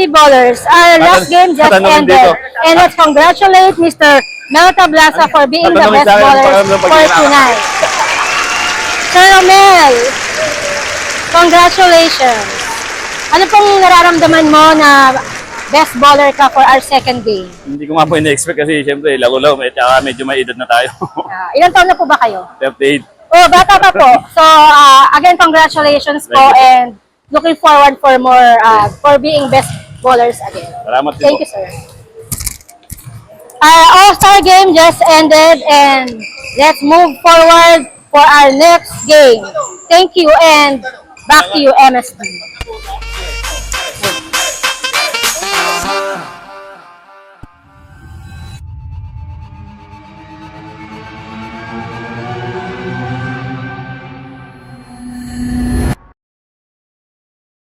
MSP Bowlers. Our last game just tatanungin ended. dito. And let's congratulate Mr. Mel Tablasa for being the tatanungin best sa akin, bowler pakiramdam pag for ginagawa. tonight. Sir Romel, congratulations. Ano pong nararamdaman mo na best bowler ka for our second game? Hindi ko nga po ina-expect kasi siyempre laro-laro, medyo may edad na tayo. Ilang taon na po ba kayo? 38. Oh, bata pa po. So, again, congratulations po Thank you. and looking forward for more, for being best bowlers again. Salamat din Thank po. you, sir. Our All-Star game just ended and let's move forward for our next game. Thank you and back to you, MSP.